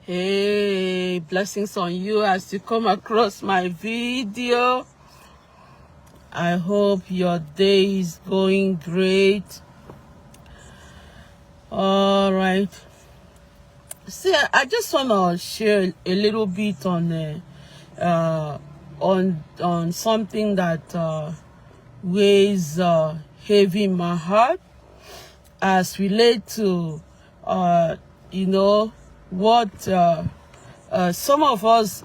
Hey, blessings on you as you come across my video. I hope your day is going great. All right. See, I just want to share a little bit on something that weighs heavy in my heart as relate to what some of us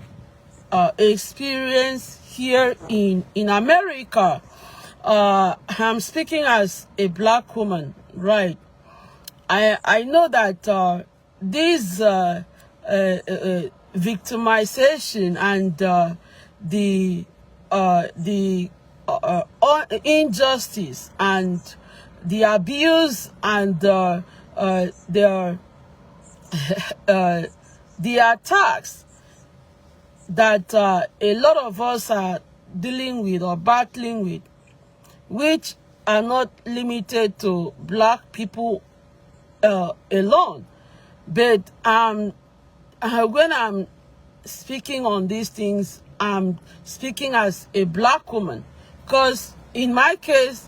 experience here in America. I'm speaking as a black woman, right? I know that this victimization and the injustice and the abuse and the attacks that a lot of us are dealing with or battling with, which are not limited to black people alone. But when I'm speaking on these things, I'm speaking as a black woman, because in my case,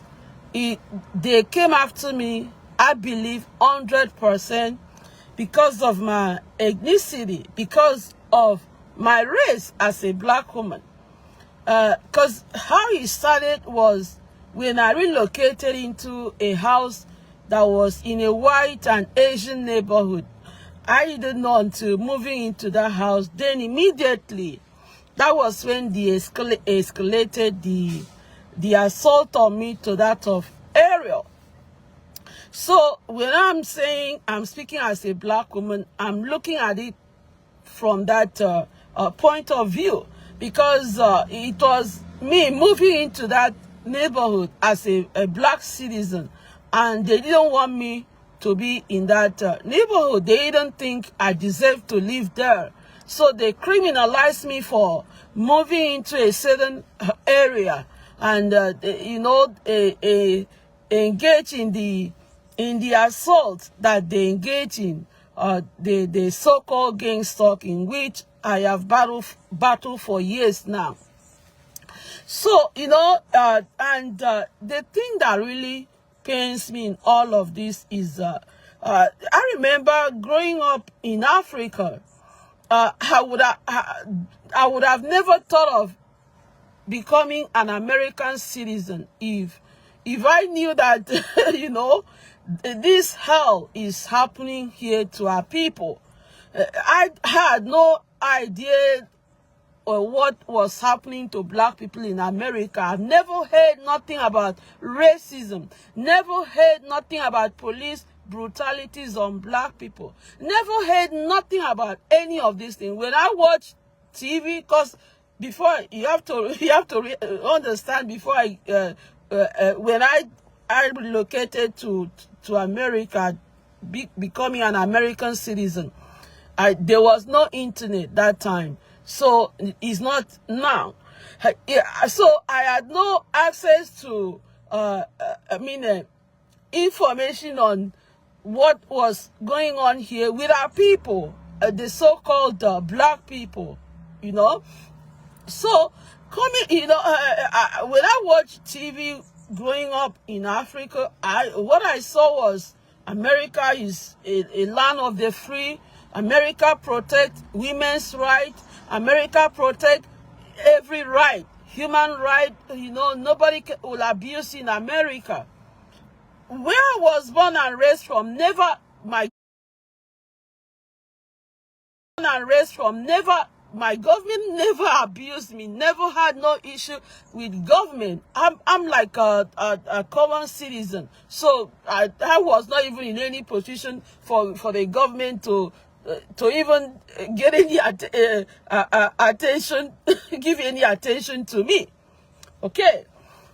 they came after me, I believe, 100% because of my ethnicity, because of my race as a black woman. Because how it started was when I relocated into a house that was in a white and Asian neighborhood. I didn't know until moving into that house. Then immediately, that was when the escalated the assault on me to that of Ariel. So when I'm saying I'm speaking as a black woman, I'm looking at it from that point of view, because it was me moving into that neighborhood as a black citizen, and they didn't want me to be in that neighborhood. They didn't think I deserved to live there. So they criminalized me for moving into a certain area and, engage in the assault that they engage in, the so-called gang stalking, which I have battled for years now. So, the thing that really pains me in all of this is, I remember growing up in Africa, I would have never thought of becoming an American citizen if I knew that, this hell is happening here to our people. I had no idea what was happening to black people in America. I've never heard nothing about racism, never heard nothing about police brutalities on black people, never heard nothing about any of these things. When I watch TV, because before you have to understand, before when I relocated to America, becoming an American citizen, there was no internet that time. So it's not now. So I had no access to information on what was going on here with our people, the so-called black people, So when I watched TV growing up in Africa, what I saw was America is a land of the free. America protects women's rights. America protects every right, human right. Nobody will abuse in America. Where I was born and raised from, my government never abused me, never had no issue with government. I'm like a common citizen. So I was not even in any position for the government to even get any attention, give any attention to me. Okay.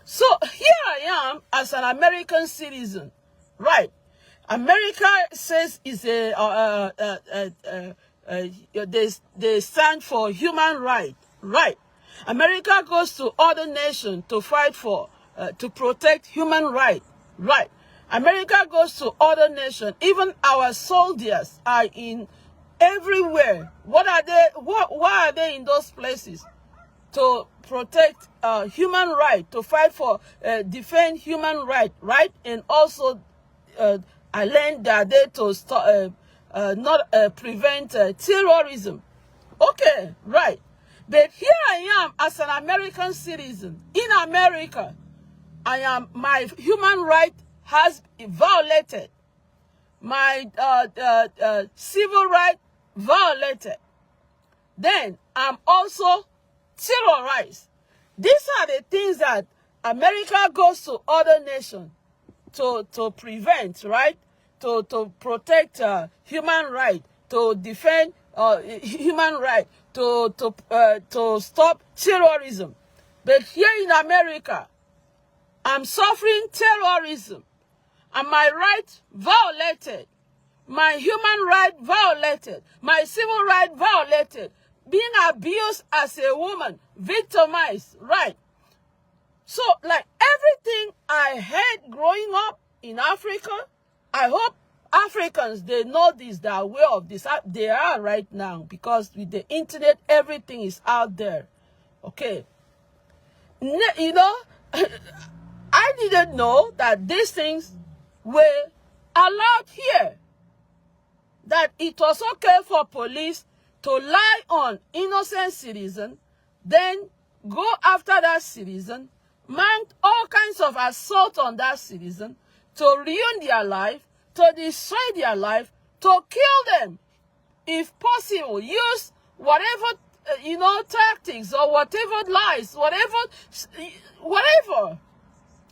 So here I am as an American citizen, right? America says is they stand for human right, right? America goes to other nations to fight for, to protect human right, right? America goes to other nations. Even our soldiers are in everywhere. What are they? Why are they in those places? To protect human right, to fight for, defend human right, right? And also, I learned that they to stop, not prevent terrorism. Okay, right. But here I am as an American citizen. In America, my human right has violated. My civil right violated. Then I'm also terrorized. These are the things that America goes to other nations to prevent, right? To protect human right, to defend human right, to stop terrorism. But here in America, I'm suffering terrorism, and my rights violated, my human right violated, my civil right violated, being abused as a woman, victimized, right? So, like everything I heard growing up in Africa, I hope Africans, they know this, they're aware of this. They are right now, because with the internet, everything is out there. Okay. You know, I didn't know that these things were allowed here. That it was okay for police to lie on innocent citizen, then go after that citizen, mount all kinds of assault on that citizen, to ruin their life, to destroy their life, to kill them. If possible, use whatever, tactics or whatever lies, whatever.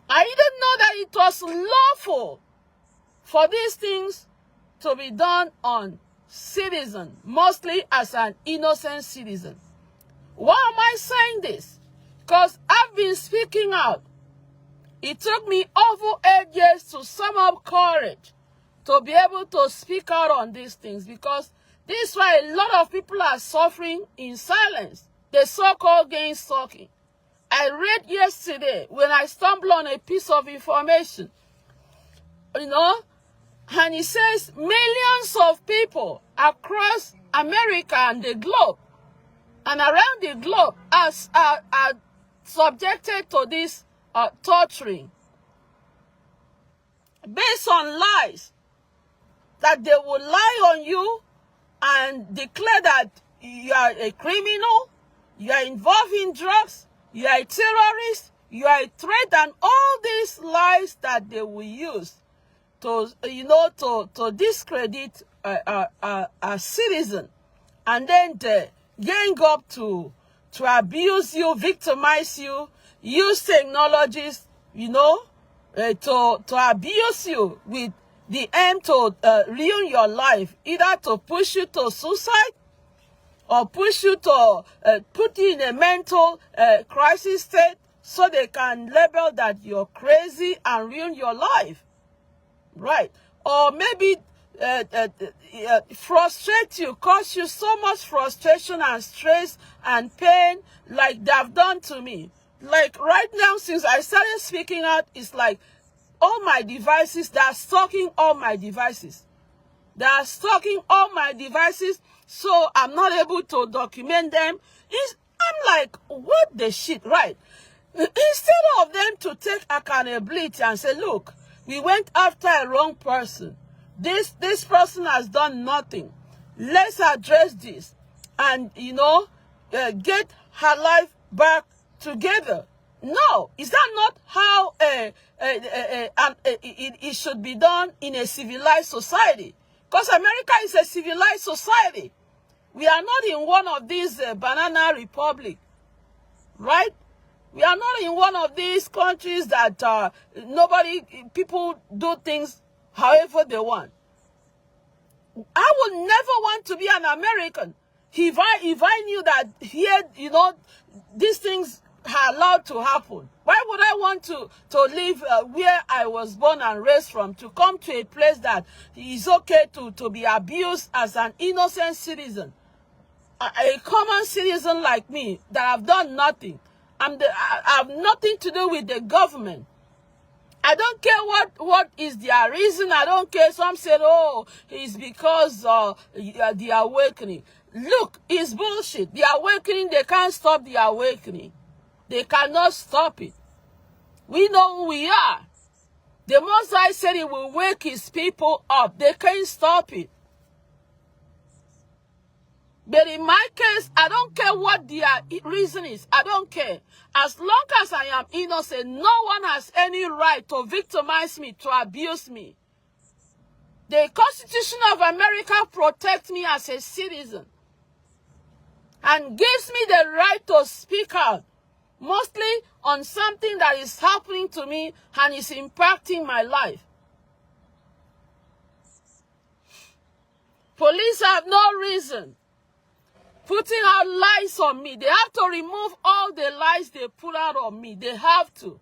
I didn't know that it was lawful for these things to be done on citizen, mostly as an innocent citizen. Why am I saying this? Because I've been speaking out. It took me over 8 years to sum up courage to be able to speak out on these things, because this is why a lot of people are suffering in silence. The so-called gang stalking. I read yesterday when I stumbled on a piece of information, and it says millions of people across America and the globe and around the globe are subjected to this torturing based on lies, that they will lie on you and declare that you are a criminal, you are involved in drugs, you are a terrorist, you are a threat, and all these lies that they will use to discredit a citizen, and then they gang up to abuse you, victimize you, use technologies, to abuse you with the aim to ruin your life, either to push you to suicide or push you to put you in a mental crisis state, so they can label that you're crazy and ruin your life. Right. Or maybe frustrate you, cause you so much frustration and stress and pain, like they've done to me. Like right now, since I started speaking out, it's like all my devices, they are stalking all my devices. They are stalking all my devices, so I'm not able to document them. I'm like, what the shit, right? Instead of them to take accountability and say, look, we went after a wrong person. This person has done nothing. Let's address this and, get her life back together. No, is that not how it should be done in a civilized society? Because America is a civilized society. We are not in one of these banana republic, right? We are not in one of these countries that people do things however they want. I would never want to be an American if I knew that here, these things are allowed to happen. Why would I want to live where I was born and raised from, to come to a place that is okay to be abused as an innocent citizen? A common citizen like me that have done nothing. I have nothing to do with the government. I don't care what is their reason. I don't care. Some said, oh, it's because the awakening. Look, it's bullshit. The awakening, they can't stop the awakening. They cannot stop it. We know who we are. The Most High said he will wake his people up. They can't stop it. But in my case, I don't care what their reason is. I don't care. As long as I am innocent, no one has any right to victimize me, to abuse me. The Constitution of America protects me as a citizen and gives me the right to speak out, mostly on something that is happening to me and is impacting my life. Police have no reason putting out lies on me. They have to remove all the lies they put out on me. They have to.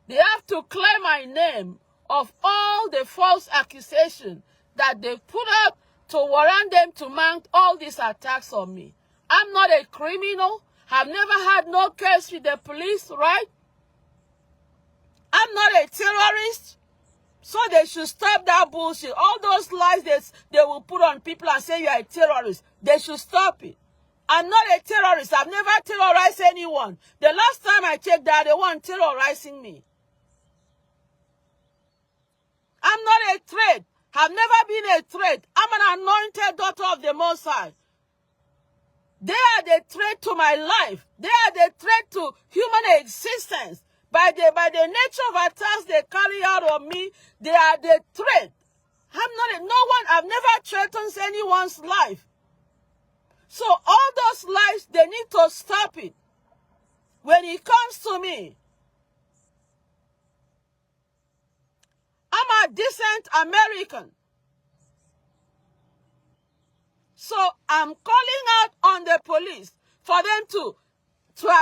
They have to clear my name of all the false accusations that they put up to warrant them to mount all these attacks on me. I'm not a criminal. I've never had no case with the police, right? I'm not a terrorist. So they should stop that bullshit. All those lies they will put on people and say you are a terrorist. They should stop it. I'm not a terrorist. I've never terrorized anyone. The last time I checked that, they weren't terrorizing me. I'm not a threat. I've never been a threat. I'm an anointed daughter of the Most High. They are the threat to my life. They are the threat to human existence. By the nature of attacks they carry out on me, they are the threat. I've never threatened anyone's life. So all those lies, they need to stop it. When it comes to me, I'm a decent American. So I'm calling out on the police for them to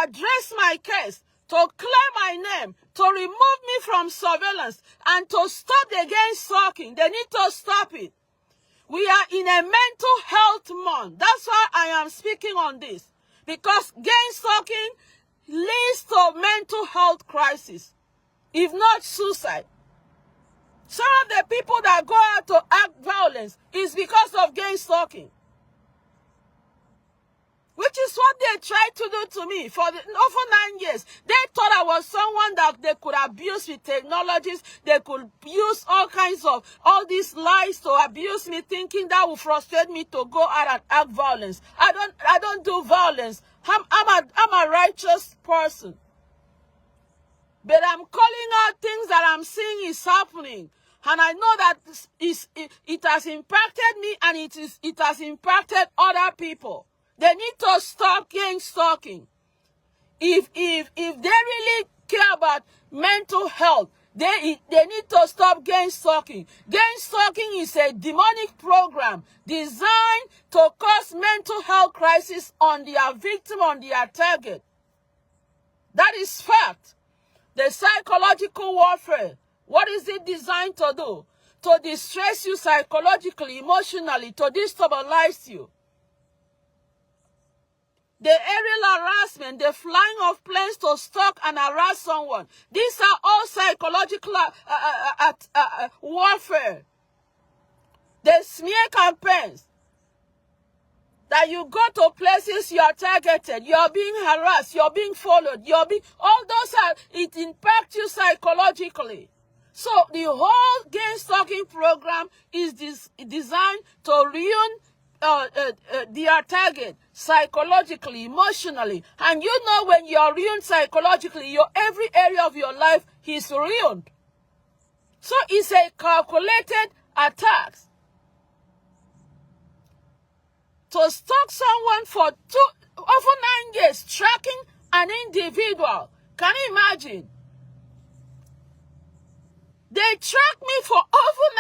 address my case, to clear my name, to remove me from surveillance, and to stop the gang stalking. They need to stop it. We are in a mental health month. That's why I am speaking on this. Because gang stalking leads to mental health crisis, if not suicide. Some of the people that go out to act violence is because of gang stalking. Which is what they tried to do to me for over 9 years. They thought I was someone that they could abuse with technologies. They could use all these lies to abuse me, thinking that would frustrate me to go out and act violence. I don't do violence. I'm a righteous person. But I'm calling out things that I'm seeing is happening. And I know that it has impacted me and it has impacted other people. They need to stop gang stalking. If they really care about mental health, they need to stop gang stalking. Gang stalking is a demonic program designed to cause mental health crisis on their victim, on their target. That is fact. The psychological warfare, what is it designed to do? To distress you psychologically, emotionally, to destabilize you. The aerial harassment, the flying of planes to stalk and harass someone. These are all psychological warfare. The smear campaigns. That you go to places you are targeted, you are being harassed, you are being followed, all those it impacts you psychologically. So the whole gang stalking program is designed to ruin their target psychologically, emotionally. And you know when you are ruined psychologically, every area of your life is ruined. So it's a calculated attack. To stalk someone for over 9 years, tracking an individual. Can you imagine? They tracked me for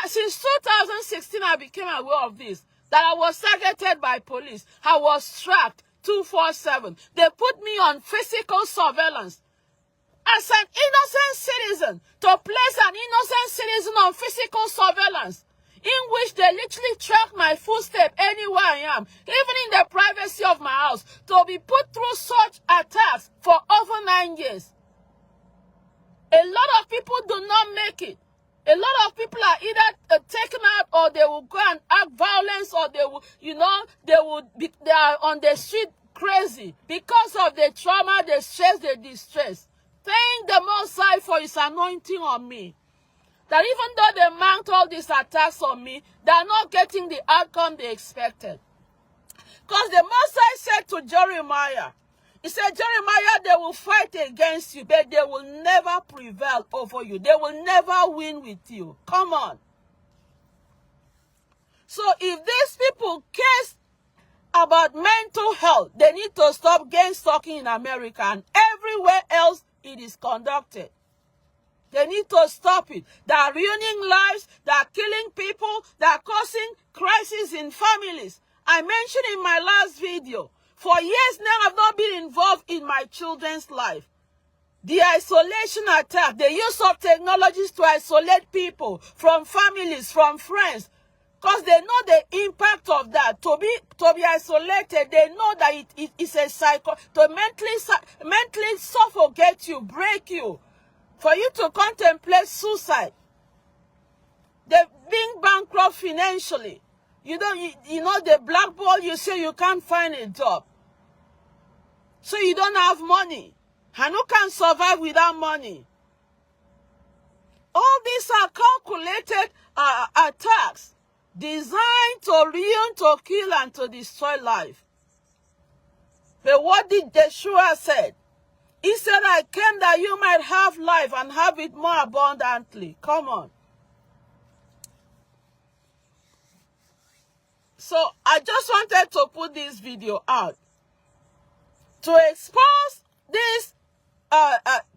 since 2016 I became aware of this, that I was targeted by police. I was tracked 24/7. They put me on physical surveillance. As an innocent citizen, to place an innocent citizen on physical surveillance, in which they literally track my footsteps anywhere I am, even in the privacy of my house, to be put through such attacks for over 9 years. A lot of people do not make it. A lot of people are either taken out, or they will go and act violence, or they will, they are on the street crazy because of the trauma, the stress, the distress. Thank the Most High for His anointing on me. That even though they mount all these attacks on me, they are not getting the outcome they expected. Because the Most High said to Jeremiah, He said, Jeremiah, they will fight against you, but they will never prevail over you. They will never win with you. Come on. So if these people care about mental health, they need to stop gang stalking in America and everywhere else it is conducted. They need to stop it. They are ruining lives. They are killing people. They are causing crises in families. I mentioned in my last video, for years now I've not been involved in my children's life. The isolation attack, the use of technologies to isolate people from families, from friends, because they know the impact of that. To be isolated, they know that it is a cycle to mentally suffocate you, break you, for you to contemplate suicide. They're being bankrupt financially. You know the blackball, you say you can't find a job. So you don't have money. And who can survive without money? All these are calculated attacks designed to ruin, to kill, and to destroy life. But what did Yeshua say? He said, I came that you might have life and have it more abundantly. Come on. So I just wanted to put this video out to expose this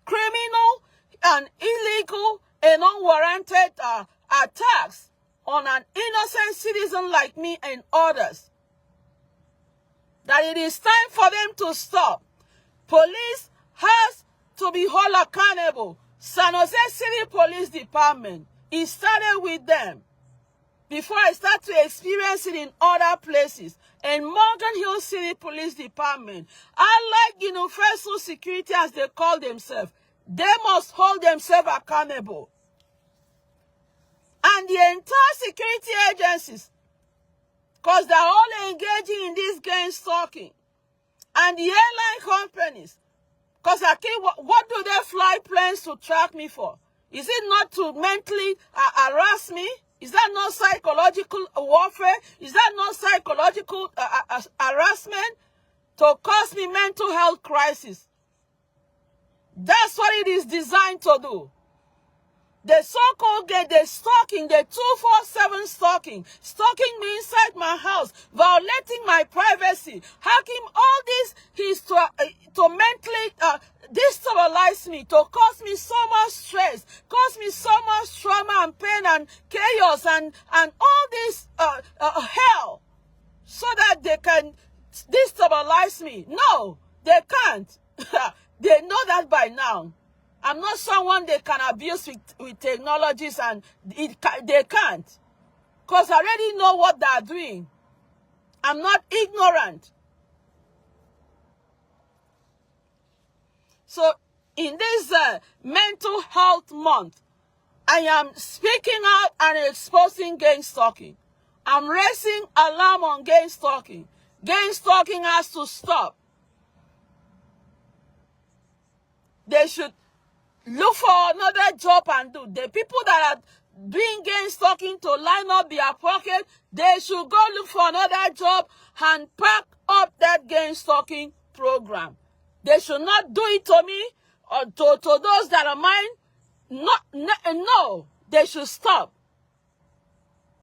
criminal and illegal and unwarranted attacks on an innocent citizen like me and others. That it is time for them to stop. Police has to be held accountable. San Jose City Police Department, it started with them before I start to experience it in other places. And Morgan Hill City Police Department, unlike Universal Security as they call themselves, they must hold themselves accountable. And the entire security agencies, because they're all engaging in this gang stalking, and the airline companies, because what do they fly planes to track me for? Is it not to mentally harass me? Is that not psychological warfare? Is that not psychological harassment to cause me mental health crisis? That's what it is designed to do. The so-called the stalking, the 247 stalking, stalking me inside my house, violating my privacy, hacking all this is to mentally destabilize me, to cause me so much stress, cause me so much trauma and pain and chaos and all this hell, so that they can destabilize me. No, they can't. They know that by now. I'm not someone they can abuse with technologies, and they can't. Because I already know what they're doing. I'm not ignorant. So in this mental health month, I am speaking out and exposing gang stalking. I'm raising alarm on gang stalking. Gang stalking has to stop. They should look for another job and do. The people that are doing gang stalking to line up their pocket, they should go look for another job and pack up that gang stalking program. They should not do it to me or to those that are mine. No, they should stop.